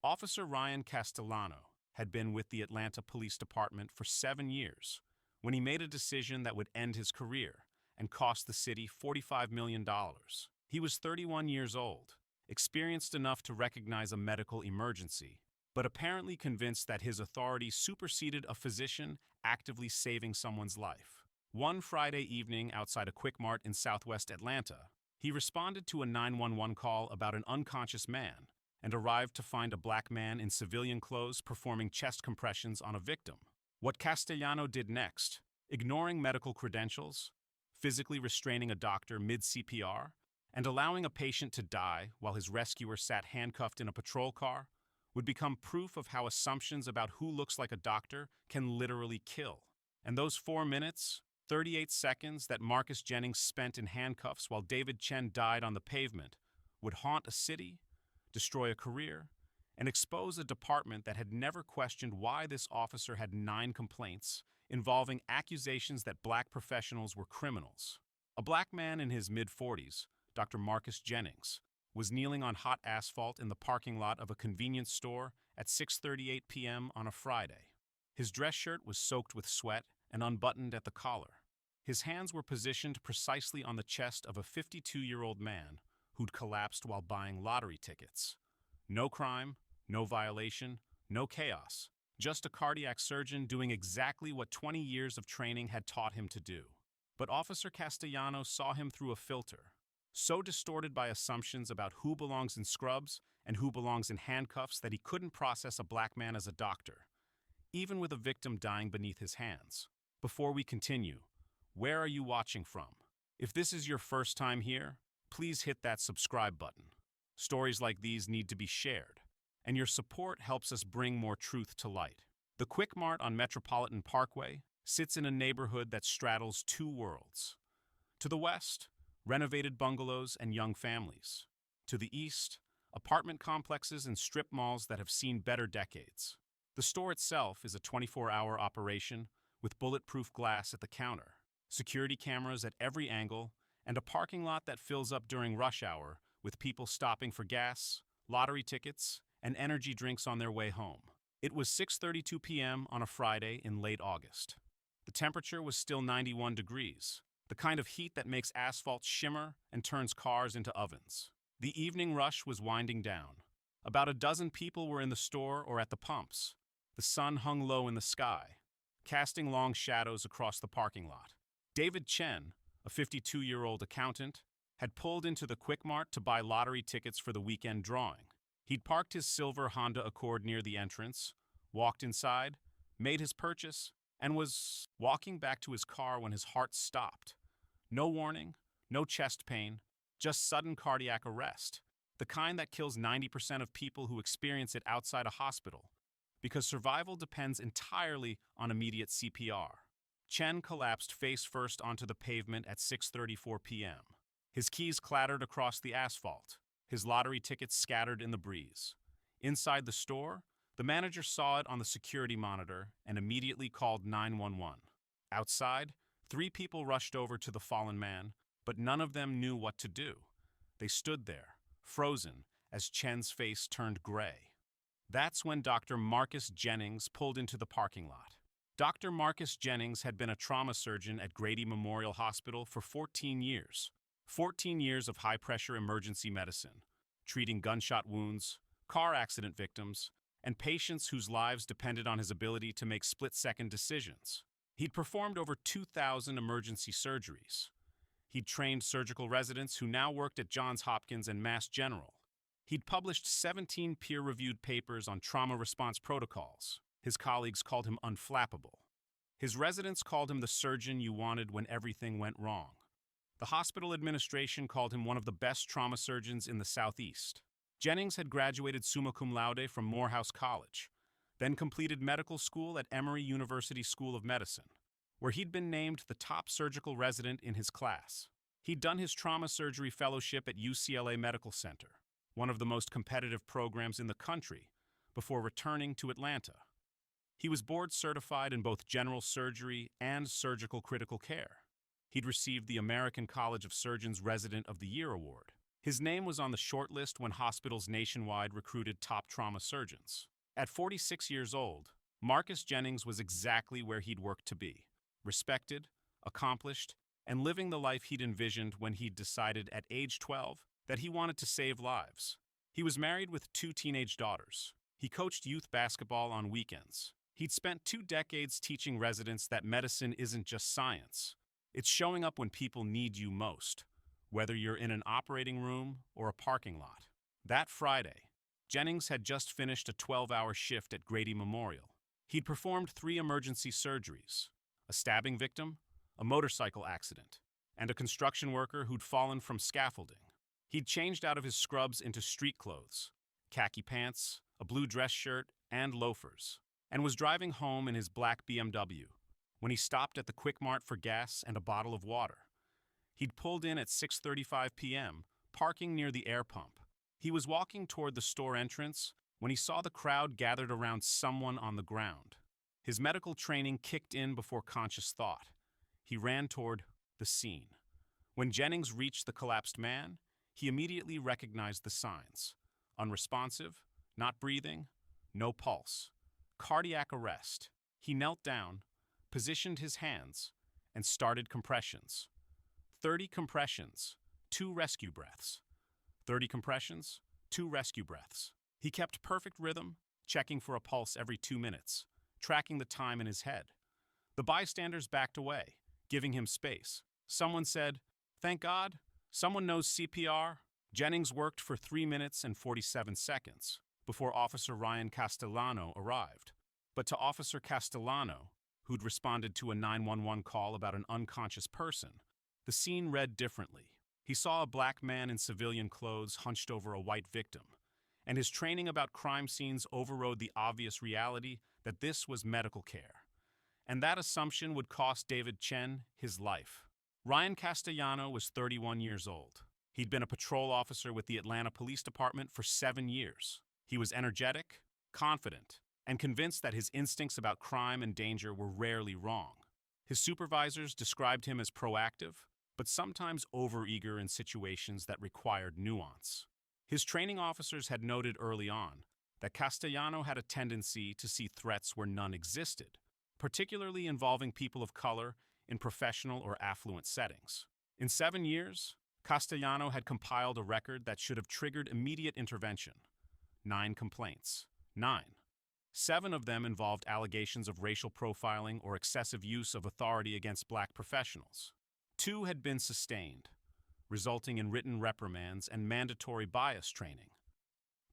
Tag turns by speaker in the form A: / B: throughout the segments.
A: Officer Ryan Castellano had been with the Atlanta Police Department for 7 years when he made a decision that would end his career and cost the city $45 million. He was 31 years old, experienced enough to recognize a medical emergency, but apparently convinced that his authority superseded a physician actively saving someone's life. One Friday evening outside a QuikMart in southwest Atlanta, he responded to a 911 call about an unconscious man and arrived to find a black man in civilian clothes performing chest compressions on a victim. What Castellano did next, ignoring medical credentials, physically restraining a doctor mid-CPR, and allowing a patient to die while his rescuer sat handcuffed in a patrol car, would become proof of how assumptions about who looks like a doctor can literally kill. And those 4 minutes, 38 seconds that Marcus Jennings spent in handcuffs while David Chen died on the pavement would haunt a city, destroy a career, and expose a department that had never questioned why this officer had 9 complaints involving accusations that black professionals were criminals. A black man in his mid-40s, Dr. Marcus Jennings, was kneeling on hot asphalt in the parking lot of a convenience store at 6:38 p.m. on a Friday. His dress shirt was soaked with sweat and unbuttoned at the collar. His hands were positioned precisely on the chest of a 52-year-old man who'd collapsed while buying lottery tickets. No crime, no violation, no chaos, just a cardiac surgeon doing exactly what 20 years of training had taught him to do. But Officer Castellano saw him through a filter, so distorted by assumptions about who belongs in scrubs and who belongs in handcuffs that he couldn't process a black man as a doctor, even with a victim dying beneath his hands. Before we continue, where are you watching from? If this is your first time here, please hit that subscribe button. Stories like these need to be shared, and your support helps us bring more truth to light. The QuikMart on Metropolitan Parkway sits in a neighborhood that straddles 2 worlds. To the west, renovated bungalows and young families. To the east, apartment complexes and strip malls that have seen better decades. The store itself is a 24-hour operation with bulletproof glass at the counter, security cameras at every angle, and a parking lot that fills up during rush hour with people stopping for gas, lottery tickets, and energy drinks on their way home. It was 6:32 p.m. on a Friday in late August. The temperature was still 91 degrees, the kind of heat that makes asphalt shimmer and turns cars into ovens. The evening rush was winding down. About a dozen people were in the store or at the pumps. The sun hung low in the sky, casting long shadows across the parking lot. David Chen, a 52-year-old accountant, had pulled into the QuikMart to buy lottery tickets for the weekend drawing. He'd parked his silver Honda Accord near the entrance, walked inside, made his purchase, and was walking back to his car when his heart stopped. No warning, no chest pain, just sudden cardiac arrest, the kind that kills 90% of people who experience it outside a hospital, because survival depends entirely on immediate CPR. Chen collapsed face first onto the pavement at 6:34 p.m. His keys clattered across the asphalt, his lottery tickets scattered in the breeze. Inside the store, the manager saw it on the security monitor and immediately called 911. Outside, 3 people rushed over to the fallen man, but none of them knew what to do. They stood there, frozen, as Chen's face turned gray. That's when Dr. Marcus Jennings pulled into the parking lot. Dr. Marcus Jennings had been a trauma surgeon at Grady Memorial Hospital for 14 years. 14 years of high-pressure emergency medicine, treating gunshot wounds, car accident victims, and patients whose lives depended on his ability to make split-second decisions. He'd performed over 2,000 emergency surgeries. He'd trained surgical residents who now worked at Johns Hopkins and Mass General. He'd published 17 peer-reviewed papers on trauma response protocols. His colleagues called him unflappable. His residents called him the surgeon you wanted when everything went wrong. The hospital administration called him one of the best trauma surgeons in the Southeast. Jennings had graduated summa cum laude from Morehouse College, then completed medical school at Emory University School of Medicine, where he'd been named the top surgical resident in his class. He'd done his trauma surgery fellowship at UCLA Medical Center, one of the most competitive programs in the country, before returning to Atlanta. He was board certified in both general surgery and surgical critical care. He'd received the American College of Surgeons Resident of the Year award. His name was on the short list when hospitals nationwide recruited top trauma surgeons. At 46 years old, Marcus Jennings was exactly where he'd worked to be: respected, accomplished, and living the life he'd envisioned when he'd decided at age 12 that he wanted to save lives. He was married with 2 teenage daughters. He coached youth basketball on weekends. He'd spent 2 decades teaching residents that medicine isn't just science. It's showing up when people need you most, whether you're in an operating room or a parking lot. That Friday, Jennings had just finished a 12-hour shift at Grady Memorial. He'd performed 3 emergency surgeries: a stabbing victim, a motorcycle accident, and a construction worker who'd fallen from scaffolding. He'd changed out of his scrubs into street clothes, khaki pants, a blue dress shirt, and loafers, and was driving home in his black BMW when he stopped at the QuikMart for gas and a bottle of water. He'd pulled in at 6:35 p.m., parking near the air pump. He was walking toward the store entrance when he saw the crowd gathered around someone on the ground. His medical training kicked in before conscious thought. He ran toward the scene. When Jennings reached the collapsed man, he immediately recognized the signs: unresponsive, not breathing, no pulse, cardiac arrest. He knelt down, positioned his hands, and started compressions. 30 compressions, 2 rescue breaths. 30 compressions, 2 rescue breaths. He kept perfect rhythm, checking for a pulse every 2 minutes, tracking the time in his head. The bystanders backed away, giving him space. Someone said, "Thank God, someone knows CPR." Jennings worked for 3 minutes and 47 seconds before Officer Ryan Castellano arrived. But to Officer Castellano, who'd responded to a 911 call about an unconscious person, the scene read differently. He saw a black man in civilian clothes hunched over a white victim, and his training about crime scenes overrode the obvious reality that this was medical care. And that assumption would cost David Chen his life. Ryan Castellano was 31 years old. He'd been a patrol officer with the Atlanta Police Department for 7 years. He was energetic, confident, and convinced that his instincts about crime and danger were rarely wrong. His supervisors described him as proactive, but sometimes overeager in situations that required nuance. His training officers had noted early on that Castellano had a tendency to see threats where none existed, particularly involving people of color in professional or affluent settings. In 7 years, Castellano had compiled a record that should have triggered immediate intervention: 9 complaints. 9. 7 of them involved allegations of racial profiling or excessive use of authority against black professionals. 2 had been sustained, resulting in written reprimands and mandatory bias training.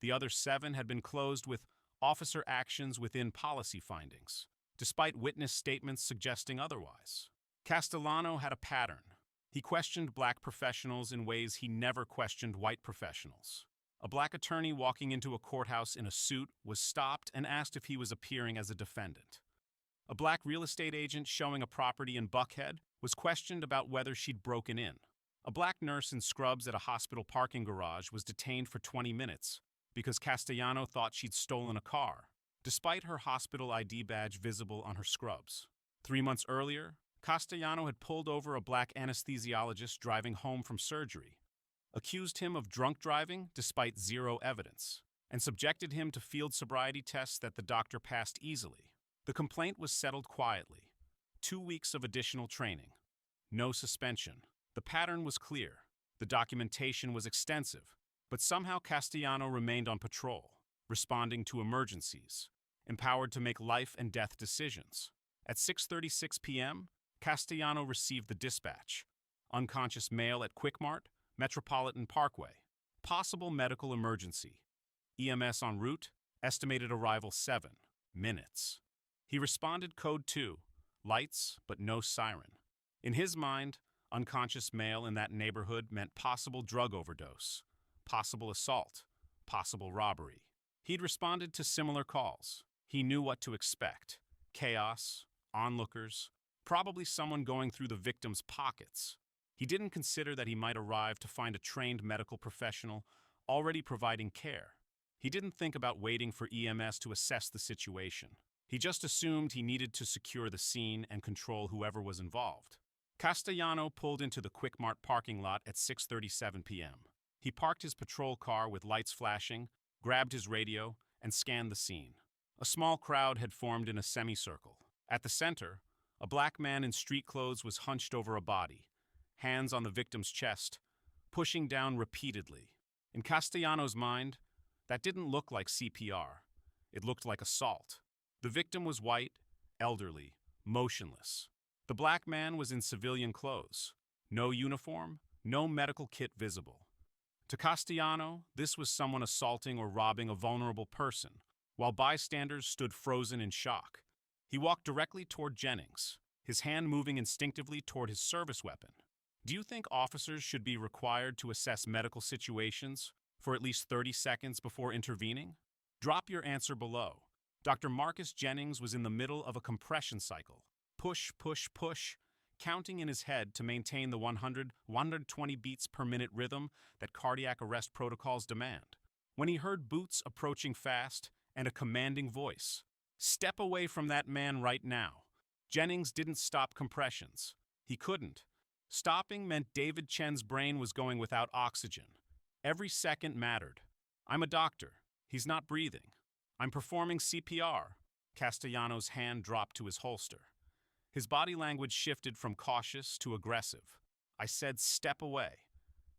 A: The other 7 had been closed with officer actions within policy findings, despite witness statements suggesting otherwise. Castellano had a pattern. He questioned black professionals in ways he never questioned white professionals. A black attorney walking into a courthouse in a suit was stopped and asked if he was appearing as a defendant. A black real estate agent showing a property in Buckhead was questioned about whether she'd broken in. A black nurse in scrubs at a hospital parking garage was detained for 20 minutes because Castellano thought she'd stolen a car, despite her hospital ID badge visible on her scrubs. 3 months earlier, Castellano had pulled over a black anesthesiologist driving home from surgery, accused him of drunk driving despite 0 evidence, and subjected him to field sobriety tests that the doctor passed easily. The complaint was settled quietly. 2 weeks of additional training. No suspension. The pattern was clear. The documentation was extensive, but somehow Castellano remained on patrol, responding to emergencies, empowered to make life and death decisions. At 6:36 p.m., Castellano received the dispatch: unconscious male at QuikMart, Metropolitan Parkway. Possible medical emergency. EMS en route. Estimated arrival 7 minutes. He responded code 2, lights but no siren. In his mind, unconscious male in that neighborhood meant possible drug overdose, possible assault, possible robbery. He'd responded to similar calls. He knew what to expect: chaos, onlookers, probably someone going through the victim's pockets. He didn't consider that he might arrive to find a trained medical professional already providing care. He didn't think about waiting for EMS to assess the situation. He just assumed he needed to secure the scene and control whoever was involved. Castellano pulled into the QuikMart parking lot at 6:37 p.m. He parked his patrol car with lights flashing, grabbed his radio, and scanned the scene. A small crowd had formed in a semicircle. At the center, a black man in street clothes was hunched over a body, hands on the victim's chest, pushing down repeatedly. In Castellano's mind, that didn't look like CPR. It looked like assault. The victim was white, elderly, motionless. The black man was in civilian clothes. No uniform, no medical kit visible. To Castellano, this was someone assaulting or robbing a vulnerable person, while bystanders stood frozen in shock. He walked directly toward Jennings, his hand moving instinctively toward his service weapon. Do you think officers should be required to assess medical situations for at least 30 seconds before intervening? Drop your answer below. Dr. Marcus Jennings was in the middle of a compression cycle. Push, push, push, counting in his head to maintain the 120 beats per minute rhythm that cardiac arrest protocols demand. When he heard boots approaching fast and a commanding voice, "Step away from that man right now," Jennings didn't stop compressions. He couldn't. Stopping meant David Chen's brain was going without oxygen. Every second mattered. "I'm a doctor. He's not breathing. I'm performing CPR." Castellano's hand dropped to his holster. His body language shifted from cautious to aggressive. "I said step away.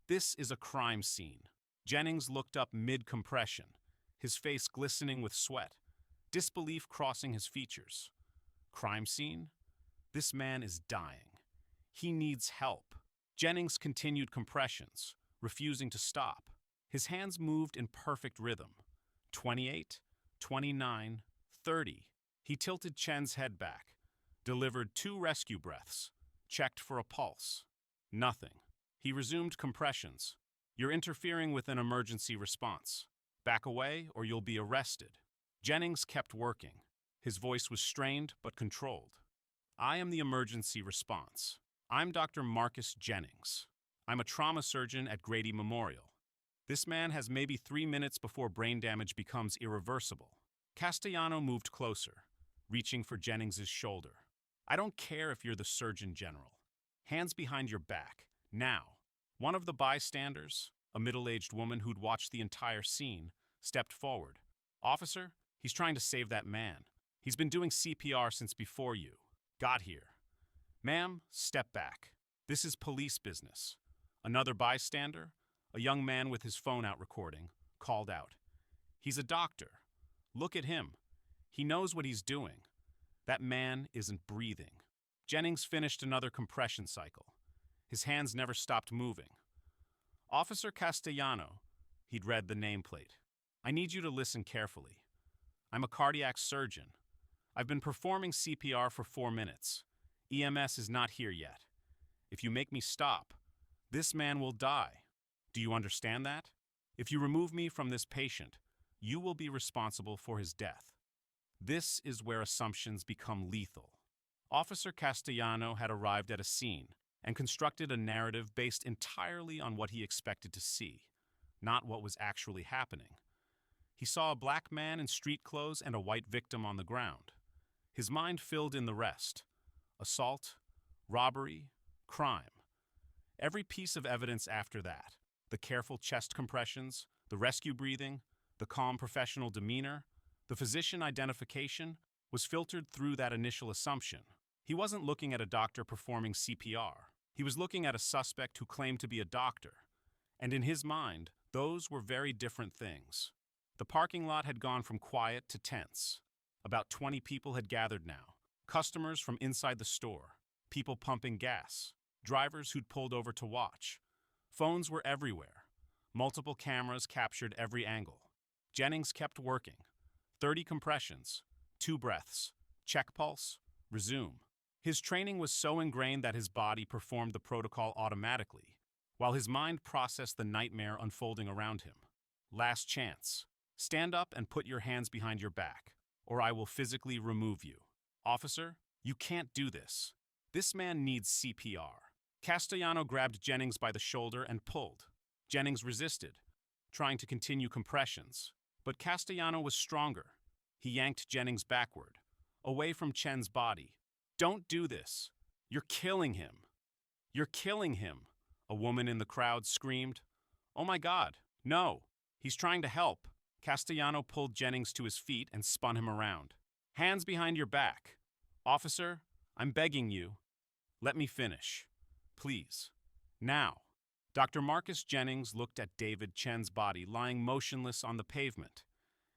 A: This is a crime scene." Jennings looked up mid-compression, his face glistening with sweat, disbelief crossing his features. Crime scene? This man is dying. He needs help. Jennings continued compressions, refusing to stop. His hands moved in perfect rhythm. 28, 29, 30. He tilted Chen's head back, delivered 2 rescue breaths, checked for a pulse. Nothing. He resumed compressions. "You're interfering with an emergency response. Back away or you'll be arrested." Jennings kept working. His voice was strained but controlled. "I am the emergency response. I'm Dr. Marcus Jennings. I'm a trauma surgeon at Grady Memorial. This man has maybe 3 minutes before brain damage becomes irreversible." Castellano moved closer, reaching for Jennings's shoulder. "I don't care if you're the Surgeon General. Hands behind your back, now." One of the bystanders, a middle-aged woman who'd watched the entire scene, stepped forward. "Officer, he's trying to save that man. He's been doing CPR since before you got here." "Ma'am, step back. This is police business." Another bystander, a young man with his phone out recording, called out. "He's a doctor. Look at him. He knows what he's doing. That man isn't breathing." Jennings finished another compression cycle. His hands never stopped moving. "Officer Castellano," he'd read the nameplate. "I need you to listen carefully. I'm a cardiac surgeon. I've been performing CPR for 4 minutes. EMS is not here yet. If you make me stop, this man will die. Do you understand that? If you remove me from this patient, you will be responsible for his death." This is where assumptions become lethal. Officer Castellano had arrived at a scene and constructed a narrative based entirely on what he expected to see, not what was actually happening. He saw a black man in street clothes and a white victim on the ground. His mind filled in the rest: assault, robbery, crime. Every piece of evidence after that, the careful chest compressions, the rescue breathing, the calm professional demeanor, the physician identification, was filtered through that initial assumption. He wasn't looking at a doctor performing CPR. He was looking at a suspect who claimed to be a doctor. And in his mind, those were very different things. The parking lot had gone from quiet to tense. About 20 people had gathered now. Customers from inside the store, people pumping gas, drivers who'd pulled over to watch. Phones were everywhere. Multiple cameras captured every angle. Jennings kept working. 30 compressions, 2 breaths, check pulse, resume. His training was so ingrained that his body performed the protocol automatically, while his mind processed the nightmare unfolding around him. Last chance. Stand up and put your hands behind your back, or I will physically remove you. Officer, you can't do this. This man needs CPR. Castellano grabbed Jennings by the shoulder and pulled. Jennings resisted, trying to continue compressions. But Castellano was stronger. He yanked Jennings backward, away from Chen's body. "Don't do this. You're killing him. You're killing him," a woman in the crowd screamed. Oh my God, no! He's trying to help. Castellano pulled Jennings to his feet and spun him around. Hands behind your back. Officer, I'm begging you. Let me finish. Please. Now. Dr. Marcus Jennings looked at David Chen's body lying motionless on the pavement.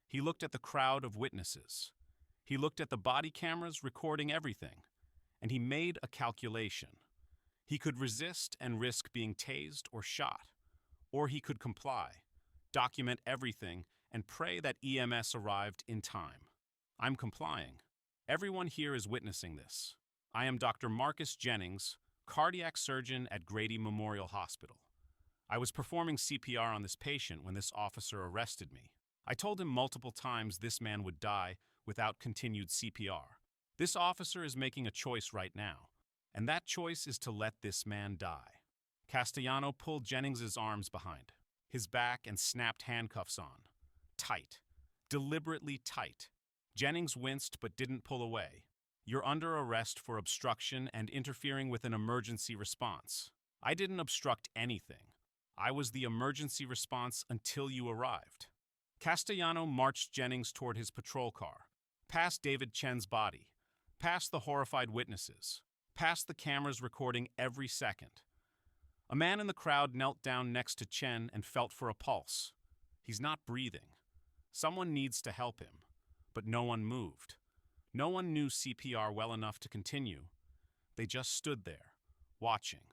A: He looked at the crowd of witnesses. He looked at the body cameras recording everything, and he made a calculation. He could resist and risk being tased or shot, or he could comply, document everything, and pray that EMS arrived in time. I'm complying. Everyone here is witnessing this. I am Dr. Marcus Jennings, cardiac surgeon at Grady Memorial Hospital. I was performing CPR on this patient when this officer arrested me. I told him multiple times this man would die without continued CPR. This officer is making a choice right now, and that choice is to let this man die. Castellano pulled Jennings's arms behind his back and snapped handcuffs on. Tight. Deliberately tight. Jennings winced but didn't pull away. You're under arrest for obstruction and interfering with an emergency response. I didn't obstruct anything. I was the emergency response until you arrived. Castellano marched Jennings toward his patrol car, past David Chen's body, past the horrified witnesses, past the cameras recording every second. A man in the crowd knelt down next to Chen and felt for a pulse. He's not breathing. Someone needs to help him, but no one moved. No one knew CPR well enough to continue. They just stood there, watching,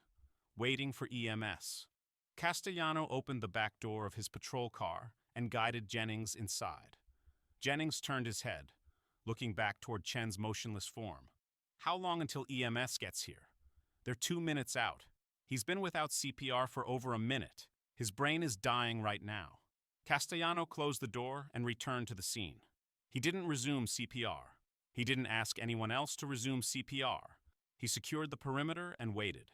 A: waiting for EMS. Castellano opened the back door of his patrol car and guided Jennings inside. Jennings turned his head, looking back toward Chen's motionless form. How long until EMS gets here? They're 2 minutes out. He's been without CPR for over a minute. His brain is dying right now. Castellano closed the door and returned to the scene. He didn't resume CPR. He didn't ask anyone else to resume CPR. He secured the perimeter and waited.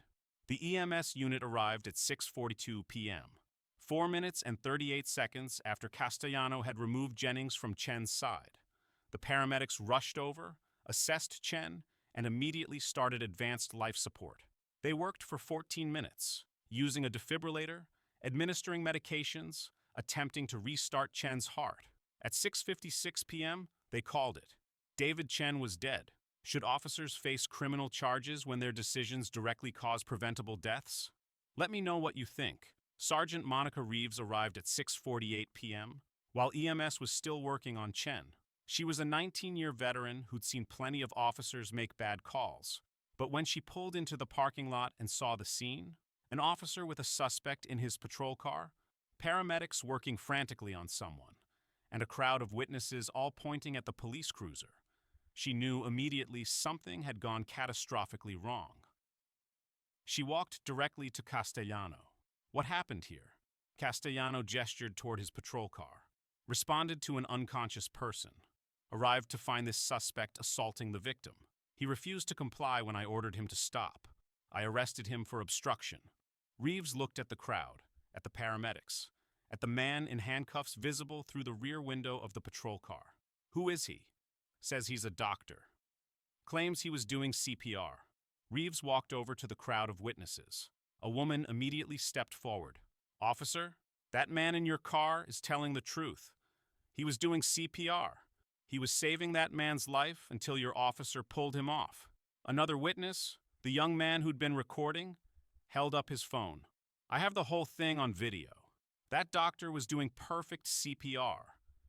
A: The EMS unit arrived at 6:42 p.m., 4 minutes and 38 seconds after Castellano had removed Jennings from Chen's side. The paramedics rushed over, assessed Chen, and immediately started advanced life support. They worked for 14 minutes, using a defibrillator, administering medications, attempting to restart Chen's heart. At 6:56 p.m., they called it. David Chen was dead. Should officers face criminal charges when their decisions directly cause preventable deaths? Let me know what you think. Sergeant Monica Reeves arrived at 6:48 p.m., while EMS was still working on Chen. She was a 19-year veteran who'd seen plenty of officers make bad calls. But when she pulled into the parking lot and saw the scene, an officer with a suspect in his patrol car, paramedics working frantically on someone, and a crowd of witnesses all pointing at the police cruiser, she knew immediately something had gone catastrophically wrong. She walked directly to Castellano. What happened here? Castellano gestured toward his patrol car, responded to an unconscious person, arrived to find this suspect assaulting the victim. He refused to comply when I ordered him to stop. I arrested him for obstruction. Reeves looked at the crowd, at the paramedics, at the man in handcuffs visible through the rear window of the patrol car. Who is he? Says he's a doctor. Claims he was doing CPR. Reeves walked over to the crowd of witnesses. A woman immediately stepped forward. Officer, that man in your car is telling the truth. He was doing CPR. He was saving that man's life until your officer pulled him off. Another witness, the young man who'd been recording, held up his phone. I have the whole thing on video. That doctor was doing perfect CPR.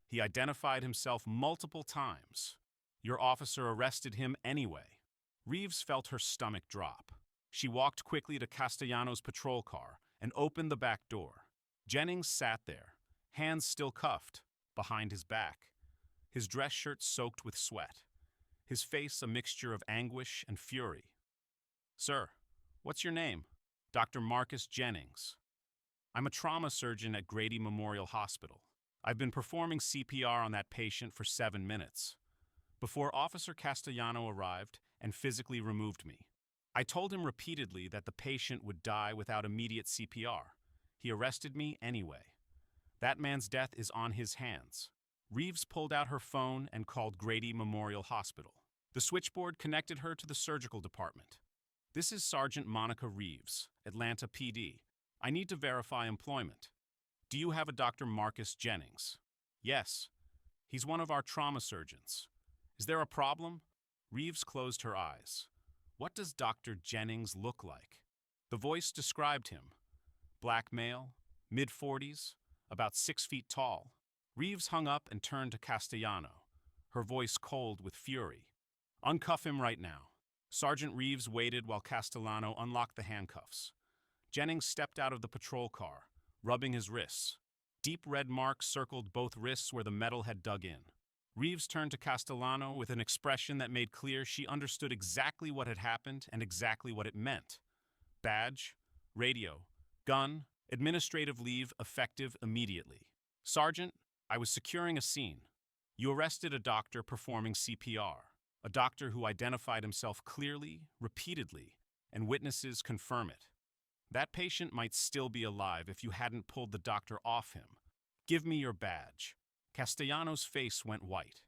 A: He identified himself multiple times. Your officer arrested him anyway. Reeves felt her stomach drop. She walked quickly to Castellano's patrol car and opened the back door. Jennings sat there, hands still cuffed, behind his back, his dress shirt soaked with sweat, his face a mixture of anguish and fury. Sir, what's your name? Dr. Marcus Jennings. I'm a trauma surgeon at Grady Memorial Hospital. I've been performing CPR on that patient for 7 minutes, before Officer Castellano arrived and physically removed me. I told him repeatedly that the patient would die without immediate CPR. He arrested me anyway. That man's death is on his hands. Reeves pulled out her phone and called Grady Memorial Hospital. The switchboard connected her to the surgical department. This is Sergeant Monica Reeves, Atlanta PD. I need to verify employment. Do you have a Dr. Marcus Jennings? Yes. He's one of our trauma surgeons. Is there a problem? Reeves closed her eyes. What does Dr. Jennings look like? The voice described him. Black male, mid-40s, about 6 feet tall. Reeves hung up and turned to Castellano, her voice cold with fury. Uncuff him right now. Sergeant Reeves waited while Castellano unlocked the handcuffs. Jennings stepped out of the patrol car, rubbing his wrists. Deep red marks circled both wrists where the metal had dug in. Reeves turned to Castellano with an expression that made clear she understood exactly what had happened and exactly what it meant. Badge, radio, gun, administrative leave effective immediately. Sergeant, I was securing a scene. You arrested a doctor performing CPR, a doctor who identified himself clearly, repeatedly, and witnesses confirm it. That patient might still be alive if you hadn't pulled the doctor off him. Give me your badge. Castellano's face went white.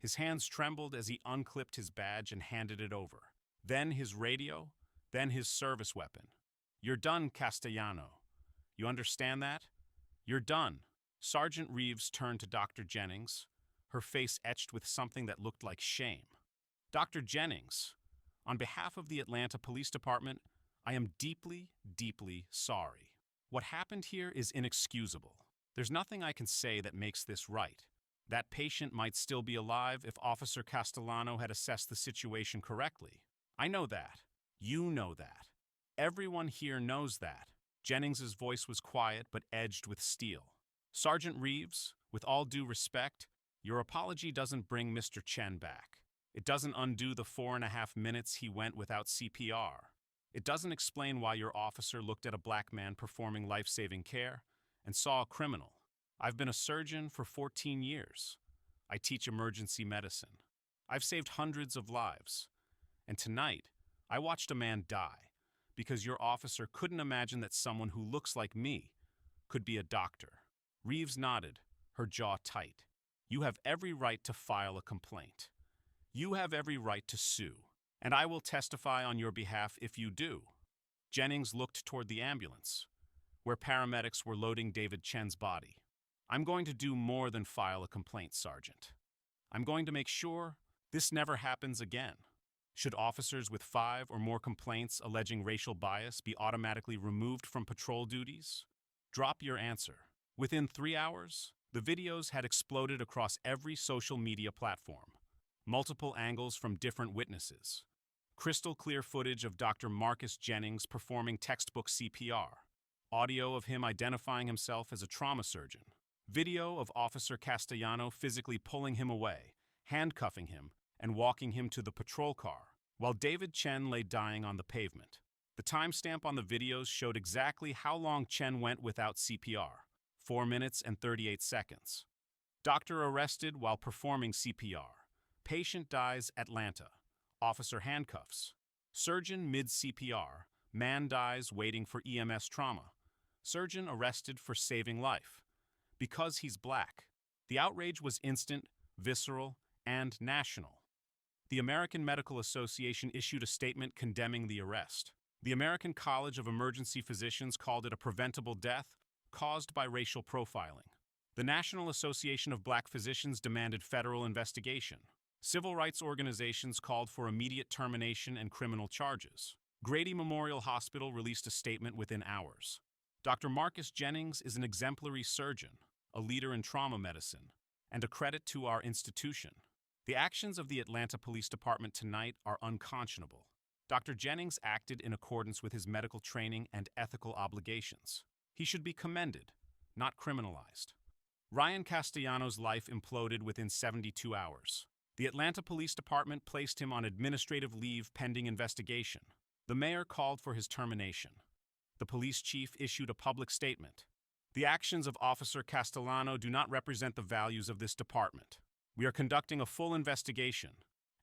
A: His hands trembled as he unclipped his badge and handed it over. Then his radio, then his service weapon. You're done, Castellano. You understand that? You're done. Sergeant Reeves turned to Dr. Jennings, her face etched with something that looked like shame. Dr. Jennings, on behalf of the Atlanta Police Department, I am deeply, deeply sorry. What happened here is inexcusable. There's nothing I can say that makes this right. That patient might still be alive if Officer Castellano had assessed the situation correctly. I know that. You know that. Everyone here knows that. Jennings's voice was quiet but edged with steel. Sergeant Reeves, with all due respect, your apology doesn't bring Mr. Chen back. It doesn't undo the 4.5 minutes he went without CPR. It doesn't explain why your officer looked at a black man performing life-saving care and saw a criminal. I've been a surgeon for 14 years. I teach emergency medicine. I've saved hundreds of lives. And tonight, I watched a man die because your officer couldn't imagine that someone who looks like me could be a doctor. Reeves nodded, her jaw tight. You have every right to file a complaint. You have every right to sue, and I will testify on your behalf if you do. Jennings looked toward the ambulance, where paramedics were loading David Chen's body. I'm going to do more than file a complaint, Sergeant. I'm going to make sure this never happens again. Should officers with 5 or more complaints alleging racial bias be automatically removed from patrol duties? Drop your answer. Within 3 hours, the videos had exploded across every social media platform. Multiple angles from different witnesses. Crystal clear footage of Dr. Marcus Jennings performing textbook CPR. Audio of him identifying himself as a trauma surgeon. Video of Officer Castellano physically pulling him away, handcuffing him, and walking him to the patrol car, while David Chen lay dying on the pavement. The timestamp on the videos showed exactly how long Chen went without CPR, 4 minutes and 38 seconds. Doctor arrested while performing CPR. Patient dies, Atlanta. Officer handcuffs. Surgeon mid-CPR. Man dies waiting for EMS trauma. Surgeon arrested for saving life. Because he's black. The outrage was instant, visceral, and national. The American Medical Association issued a statement condemning the arrest. The American College of Emergency Physicians called it a preventable death caused by racial profiling. The National Association of Black Physicians demanded federal investigation. Civil rights organizations called for immediate termination and criminal charges. Grady Memorial Hospital released a statement within hours. Dr. Marcus Jennings is an exemplary surgeon, a leader in trauma medicine, and a credit to our institution. The actions of the Atlanta Police Department tonight are unconscionable. Dr. Jennings acted in accordance with his medical training and ethical obligations. He should be commended, not criminalized. Ryan Castellano's life imploded within 72 hours. The Atlanta Police Department placed him on administrative leave pending investigation. The mayor called for his termination. The police chief issued a public statement. The actions of Officer Castellano do not represent the values of this department. We are conducting a full investigation,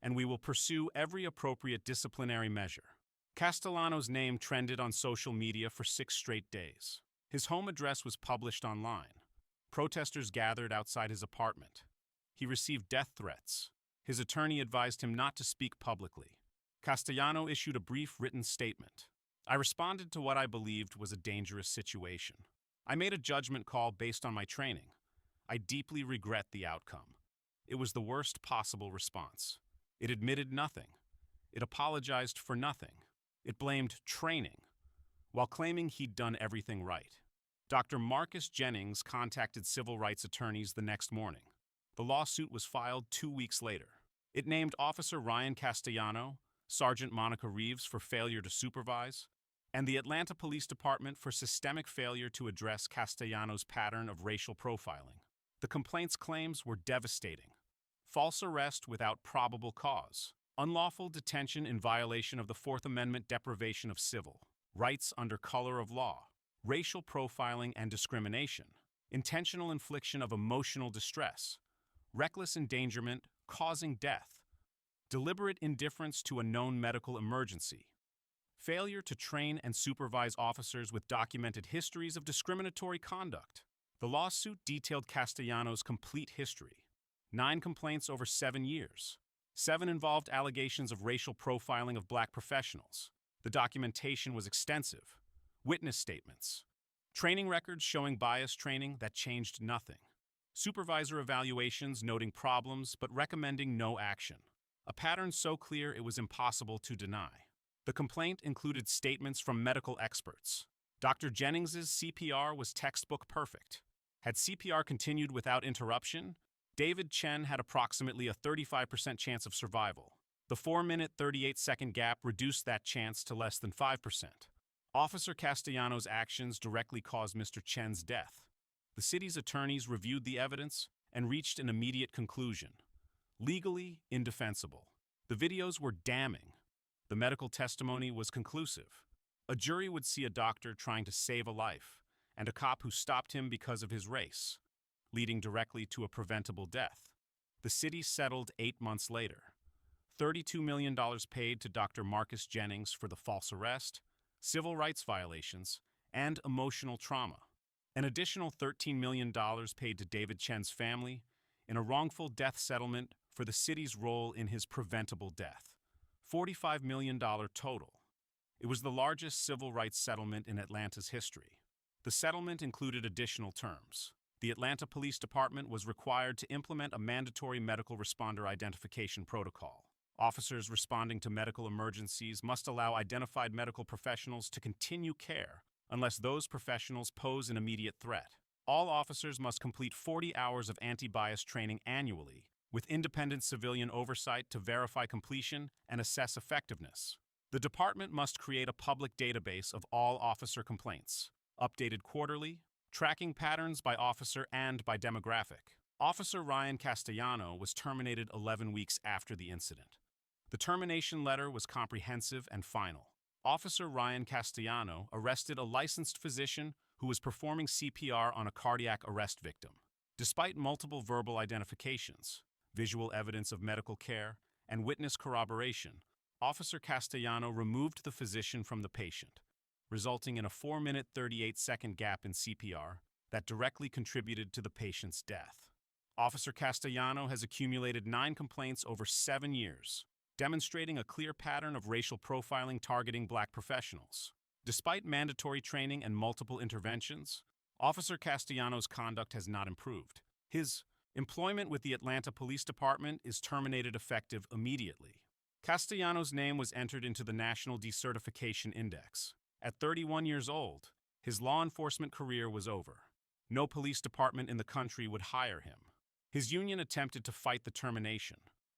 A: and we will pursue every appropriate disciplinary measure. Castellano's name trended on social media for 6 straight days. His home address was published online. Protesters gathered outside his apartment. He received death threats. His attorney advised him not to speak publicly. Castellano issued a brief written statement. I responded to what I believed was a dangerous situation. I made a judgment call based on my training. I deeply regret the outcome. It was the worst possible response. It admitted nothing. It apologized for nothing. It blamed training, while claiming he'd done everything right. Dr. Marcus Jennings contacted civil rights attorneys the next morning. The lawsuit was filed 2 weeks later. It named Officer Ryan Castellano, Sergeant Monica Reeves for failure to supervise, and the Atlanta Police Department for systemic failure to address Castellano's pattern of racial profiling. The complaint's claims were devastating. False arrest without probable cause, unlawful detention in violation of the Fourth Amendment, deprivation of civil rights under color of law, racial profiling and discrimination, intentional infliction of emotional distress, reckless endangerment causing death, deliberate indifference to a known medical emergency, failure to train and supervise officers with documented histories of discriminatory conduct. The lawsuit detailed Castellano's complete history. 9 complaints over 7 years. 7 involved allegations of racial profiling of black professionals. The documentation was extensive. Witness statements. Training records showing bias training that changed nothing. Supervisor evaluations noting problems but recommending no action. A pattern so clear it was impossible to deny. The complaint included statements from medical experts. Dr. Jennings's CPR was textbook perfect. Had CPR continued without interruption, David Chen had approximately a 35% chance of survival. The 4-minute, 38-second gap reduced that chance to less than 5%. Officer Castellano's actions directly caused Mr. Chen's death. The city's attorneys reviewed the evidence and reached an immediate conclusion. Legally indefensible. The videos were damning. The medical testimony was conclusive. A jury would see a doctor trying to save a life, and a cop who stopped him because of his race, leading directly to a preventable death. The city settled 8 months later. $32 million paid to Dr. Marcus Jennings for the false arrest, civil rights violations, and emotional trauma. An additional $13 million paid to David Chen's family in a wrongful death settlement for the city's role in his preventable death. $45 million total. It was the largest civil rights settlement in Atlanta's history. The settlement included additional terms. The Atlanta Police Department was required to implement a mandatory medical responder identification protocol. Officers responding to medical emergencies must allow identified medical professionals to continue care unless those professionals pose an immediate threat. All officers must complete 40 hours of anti-bias training annually, with independent civilian oversight to verify completion and assess effectiveness. The department must create a public database of all officer complaints, updated quarterly, tracking patterns by officer and by demographic. Officer Ryan Castellano was terminated 11 weeks after the incident. The termination letter was comprehensive and final. Officer Ryan Castellano arrested a licensed physician who was performing CPR on a cardiac arrest victim. Despite multiple verbal identifications, visual evidence of medical care, and witness corroboration, Officer Castellano removed the physician from the patient, resulting in a 4-minute, 38-second gap in CPR that directly contributed to the patient's death. Officer Castellano has accumulated 9 complaints over 7 years, demonstrating a clear pattern of racial profiling targeting black professionals. Despite mandatory training and multiple interventions, Officer Castellano's conduct has not improved. His employment with the Atlanta Police Department is terminated effective immediately. Castellano's name was entered into the National Decertification Index. At 31 years old, his law enforcement career was over. No police department in the country would hire him. His union attempted to fight the termination,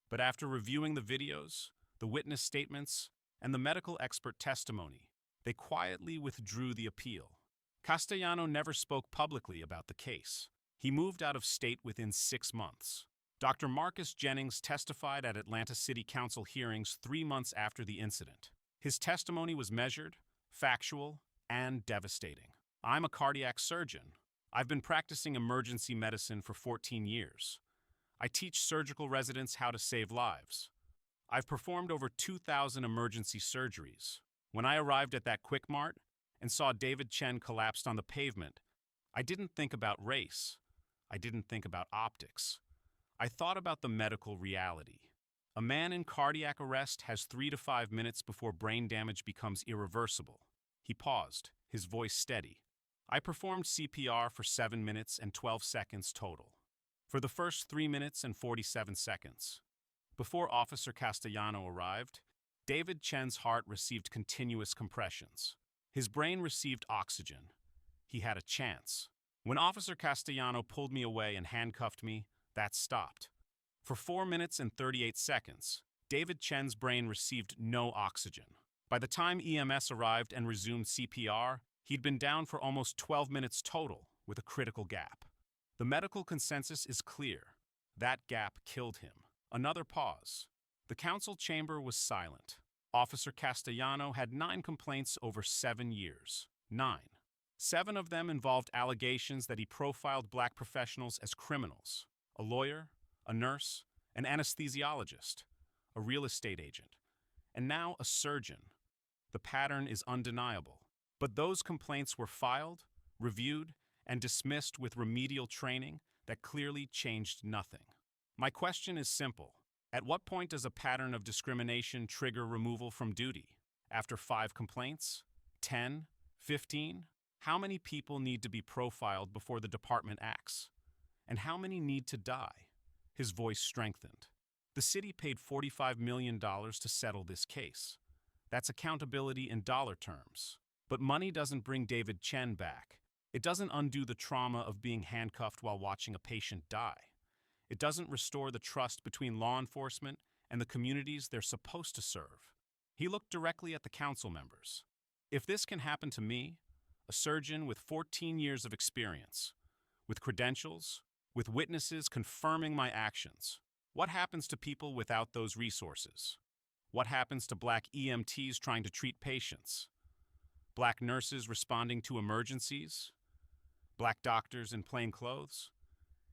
A: but after reviewing the videos, the witness statements, and the medical expert testimony, they quietly withdrew the appeal. Castellano never spoke publicly about the case. He moved out of state within 6 months. Dr. Marcus Jennings testified at Atlanta City Council hearings 3 months after the incident. His testimony was measured, factual, and devastating. I'm a cardiac surgeon. I've been practicing emergency medicine for 14 years. I teach surgical residents how to save lives. I've performed over 2,000 emergency surgeries. When I arrived at that QuikMart and saw David Chen collapsed on the pavement, I didn't think about race. I didn't think about optics. I thought about the medical reality. A man in cardiac arrest has 3 to 5 minutes before brain damage becomes irreversible. He paused, his voice steady. I performed CPR for 7 minutes and 12 seconds total. For the first 3 minutes and 47 seconds. Before Officer Castellano arrived, David Chen's heart received continuous compressions. His brain received oxygen. He had a chance. When Officer Castellano pulled me away and handcuffed me, that stopped. For 4 minutes and 38 seconds, David Chen's brain received no oxygen. By the time EMS arrived and resumed CPR, he'd been down for almost 12 minutes total, with a critical gap. The medical consensus is clear. That gap killed him. Another pause. The council chamber was silent. Officer Castellano had 9 complaints over 7 years. 9. 7 of them involved allegations that he profiled black professionals as criminals. A lawyer, a nurse, an anesthesiologist, a real estate agent, and now a surgeon. The pattern is undeniable. But those complaints were filed, reviewed, and dismissed with remedial training that clearly changed nothing. My question is simple. At what point does a pattern of discrimination trigger removal from duty? After 5 complaints? 10? 15? How many people need to be profiled before the department acts? And how many need to die? His voice strengthened. The city paid $45 million to settle this case. That's accountability in dollar terms. But money doesn't bring David Chen back. It doesn't undo the trauma of being handcuffed while watching a patient die. It doesn't restore the trust between law enforcement and the communities they're supposed to serve. He looked directly at the council members. If this can happen to me, a surgeon with 14 years of experience, with credentials, with witnesses confirming my actions, what happens to people without those resources? What happens to black EMTs trying to treat patients? Black nurses responding to emergencies? Black doctors in plain clothes?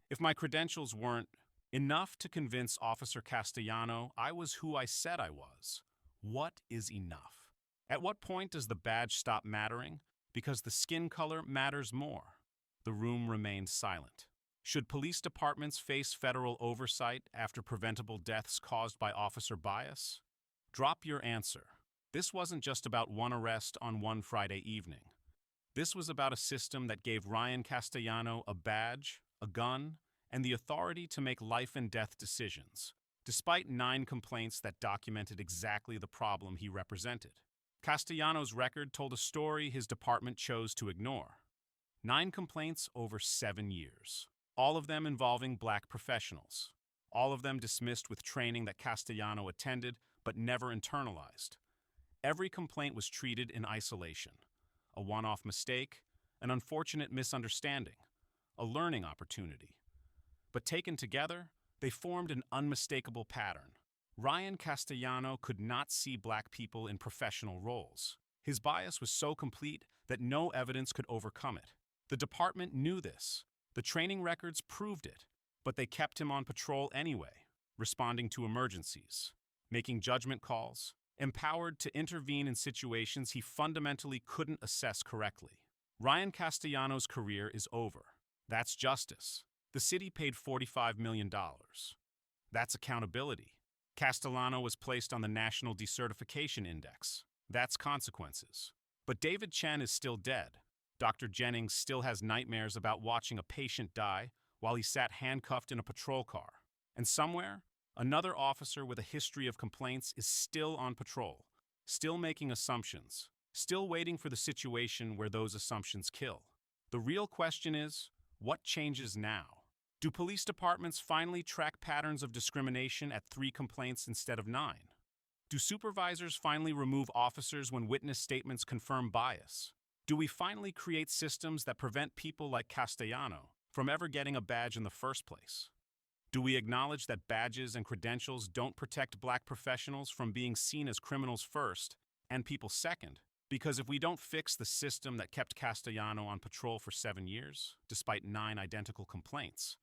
A: If my credentials weren't enough to convince Officer Castellano I was who I said I was, what is enough? At what point does the badge stop mattering because the skin color matters more? The room remained silent. Should police departments face federal oversight after preventable deaths caused by officer bias? Drop your answer. This wasn't just about one arrest on one Friday evening. This was about a system that gave Ryan Castellano a badge, a gun, and the authority to make life and death decisions, despite 9 complaints that documented exactly the problem he represented. Castellano's record told a story his department chose to ignore. 9 complaints over 7 years, all of them involving black professionals, all of them dismissed with training that Castellano attended but never internalized. Every complaint was treated in isolation. A one-off mistake, an unfortunate misunderstanding, a learning opportunity. But taken together, they formed an unmistakable pattern. Ryan Castellano could not see black people in professional roles. His bias was so complete that no evidence could overcome it. The department knew this. The training records proved it, but they kept him on patrol anyway, responding to emergencies, making judgment calls, empowered to intervene in situations he fundamentally couldn't assess correctly. Ryan Castellano's career is over. That's justice. The city paid $45 million. That's accountability. Castellano was placed on the National Decertification Index. That's consequences. But David Chen is still dead. Dr. Jennings still has nightmares about watching a patient die while he sat handcuffed in a patrol car. And somewhere, another officer with a history of complaints is still on patrol, still making assumptions, still waiting for the situation where those assumptions kill. The real question is, what changes now? Do police departments finally track patterns of discrimination at 3 complaints instead of 9? Do supervisors finally remove officers when witness statements confirm bias? Do we finally create systems that prevent people like Castellano from ever getting a badge in the first place? Do we acknowledge that badges and credentials don't protect black professionals from being seen as criminals first and people second? Because if we don't fix the system that kept Castellano on patrol for 7 years, despite 9 identical complaints,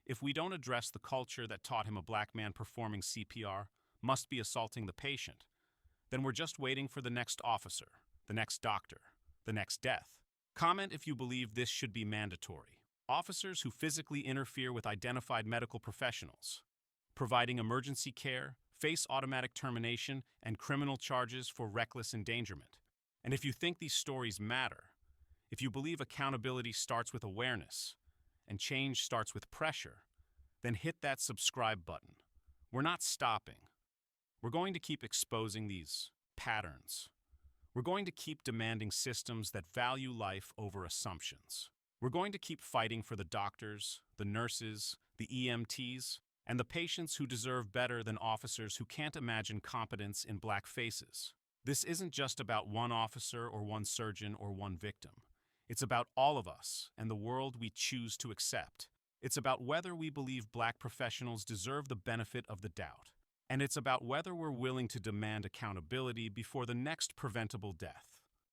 A: if we don't address the culture that taught him a black man performing CPR must be assaulting the patient, then we're just waiting for the next officer, the next doctor, the next death. Comment if you believe this should be mandatory. Officers who physically interfere with identified medical professionals, providing emergency care, face automatic termination, and criminal charges for reckless endangerment. And if you think these stories matter, If you believe accountability starts with awareness and change starts with pressure, then hit that subscribe button. We're not stopping. We're going to keep exposing these patterns. We're going to keep demanding systems that value life over assumptions. We're going to keep fighting for the doctors, the nurses, the EMTs, and the patients who deserve better than officers who can't imagine competence in black faces. This isn't just about one officer or one surgeon or one victim. It's about all of us and the world we choose to accept. It's about whether we believe black professionals deserve the benefit of the doubt. And it's about whether we're willing to demand accountability before the next preventable death.